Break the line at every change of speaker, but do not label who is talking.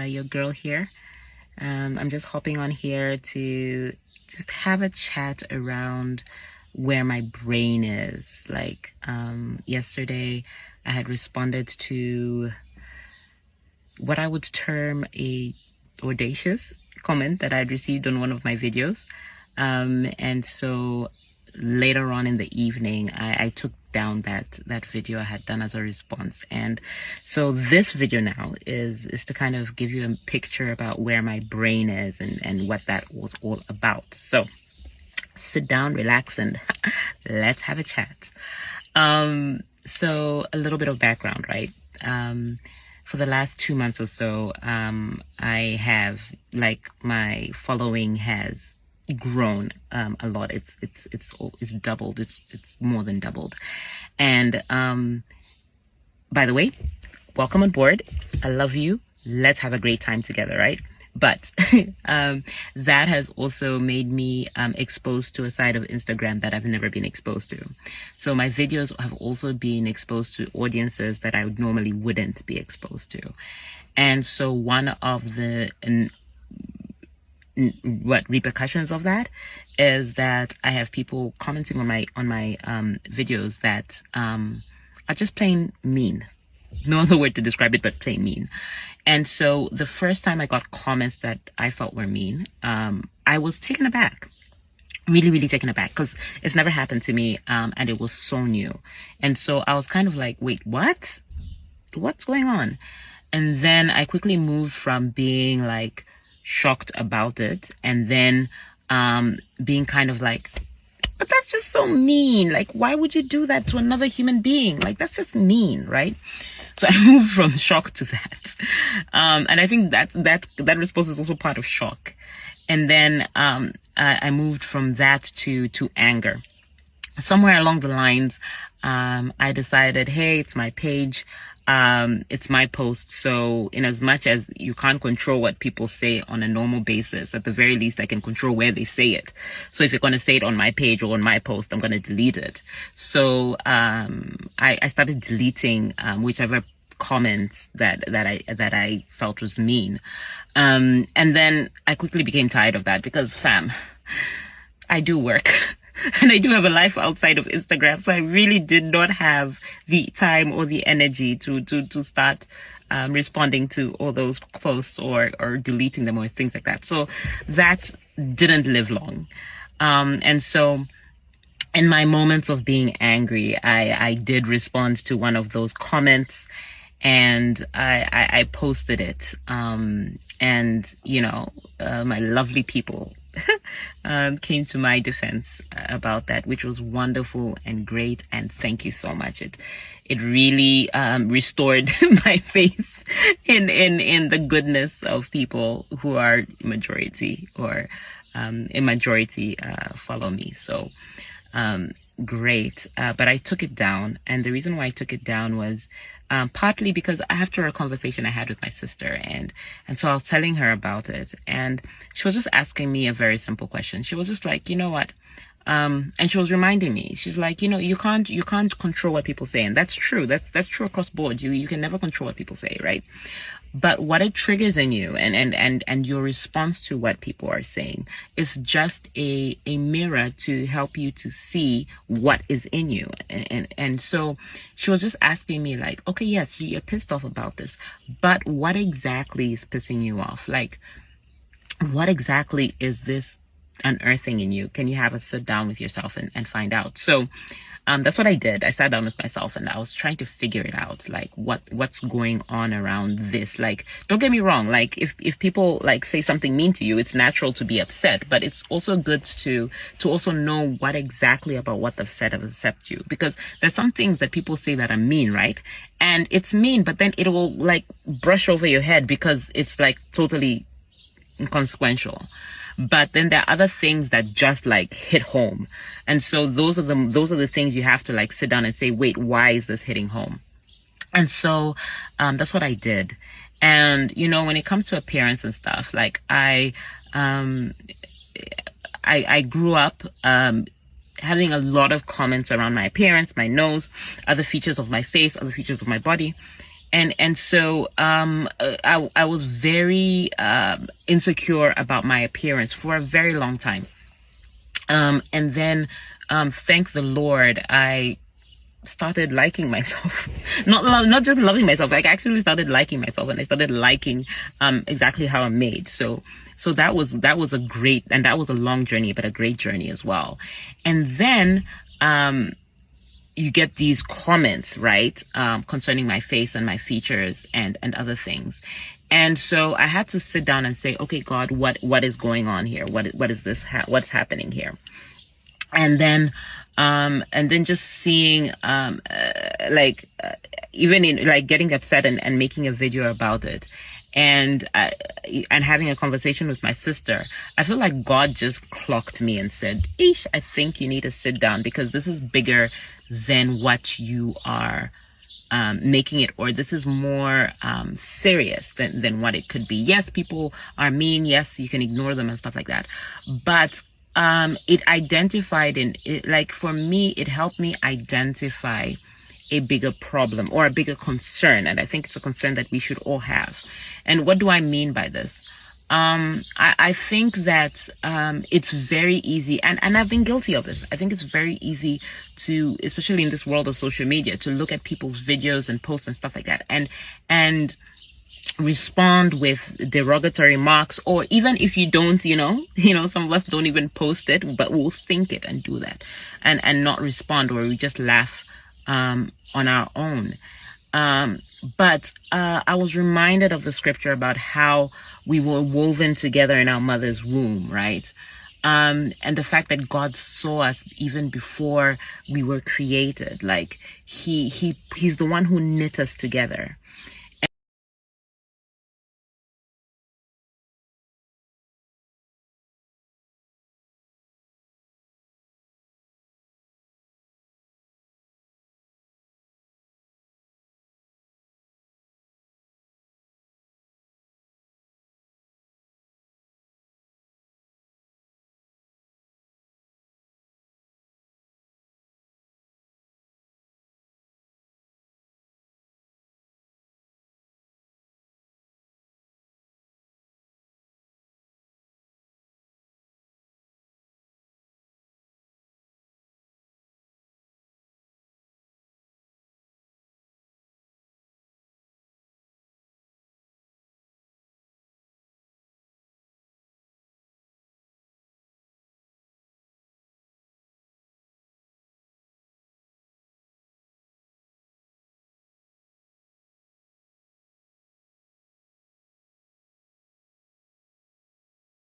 Your girl here. I'm just hopping on here to just have a chat around where my brain is. Like yesterday, I had responded to what I would term a audacious comment that I'd received on one of my videos. And so later on in the evening, I took down that video I had done as a response. And so this video now is to kind of give you a picture about where my brain is and what that was all about. So sit down, relax, and let's have a chat. So a little bit of background, right? For the last 2 months or so, I have, like, my following has grown a lot. It's doubled. It's more than doubled. And by the way, welcome on board. I love you. Let's have a great time together, right? But that has also made me exposed to a side of Instagram that I've never been exposed to. So my videos have also been exposed to audiences that I normally wouldn't be exposed to. And so one of the repercussions of that is that I have people commenting on my videos that are just plain mean. No other word to describe it but plain mean. And so the first time I got comments that I felt were mean, I was taken aback. Really, really taken aback, because it's never happened to me, and it was so new. And so I was kind of like, wait, what? What's going on? And then I quickly moved from being like shocked about it, and then being kind of like, but that's just so mean. Like, why would you do that to another human being? Like, that's just mean, right? So I moved from shock to that. And I think that response is also part of shock. And then I moved from that to anger. Somewhere along the lines, I decided, hey, it's my page. It's my post. So in as much as you can't control what people say on a normal basis, at the very least, I can control where they say it. So if you're going to say it on my page or on my post, I'm going to delete it. So, I started deleting, whichever comments that I felt was mean. And then I quickly became tired of that because, fam, I do work. And I do have a life outside of Instagram, so I really did not have the time or the energy to start responding to all those posts or deleting them or things like that. So that didn't live long. And so in my moments of being angry, I did respond to one of those comments, and I posted it. And, you know, my lovely people came to my defense about that, which was wonderful and great, and thank you so much. It really restored my faith in the goodness of people who are majority or in majority follow me. So great. But I took it down, and the reason why I took it down was partly because after a conversation I had with my sister, and so I was telling her about it, and she was just asking me a very simple question. She was just like, you know what? And she was reminding me, she's like, you know, you can't control what people say. And that's true. That's true across board. You can never control what people say, right? But what it triggers in you and your response to what people are saying is just a mirror to help you to see what is in you. And so she was just asking me like, okay, yes, you're pissed off about this, but what exactly is pissing you off? Like, what exactly is this unearthing in you? Can you have a sit down with yourself and find out? So that's what I did. I sat down with myself and I was trying to figure it out, like what's going on around this. Like, don't get me wrong, like if people like say something mean to you, it's natural to be upset, but it's also good to also know what exactly about what they've said have upset you, because there's some things that people say that are mean, right? And it's mean, but then it will like brush over your head because it's like totally inconsequential. But then there are other things that just like hit home. And so those are the things you have to like sit down and say, wait, why is this hitting home? And so that's what I did. And, you know, when it comes to appearance and stuff, like I grew up having a lot of comments around my appearance, my nose, other features of my face, other features of my body. And so I was very insecure about my appearance for a very long time. And then thank the Lord, I started liking myself. not just loving myself, like I actually started liking myself, and I started liking exactly how I'm made. So that was a great, and that was a long journey, but a great journey as well. And then you get these comments, right, concerning my face and my features and other things. And so I had to sit down and say, okay, God, what is going on here? What is this? What's happening here? And then just seeing, even in like getting upset and making a video about it. And having a conversation with my sister, I feel like God just clocked me and said, Ish, I think you need to sit down, because this is bigger than what you are making it, or this is more serious than what it could be. Yes, people are mean. Yes, you can ignore them and stuff like that. But it identified for me, it helped me identify a bigger problem or a bigger concern. And I think it's a concern that we should all have. And what do I mean by this? I think that it's very easy, and I've been guilty of this. I think it's very easy to, especially in this world of social media, to look at people's videos and posts and stuff like that and respond with derogatory marks, or even if you don't, some of us don't even post it, but we'll think it and do that and not respond, or we just laugh on our own. But I was reminded of the scripture about how we were woven together in our mother's womb, right? And the fact that God saw us even before we were created. Like he's the one who knit us together.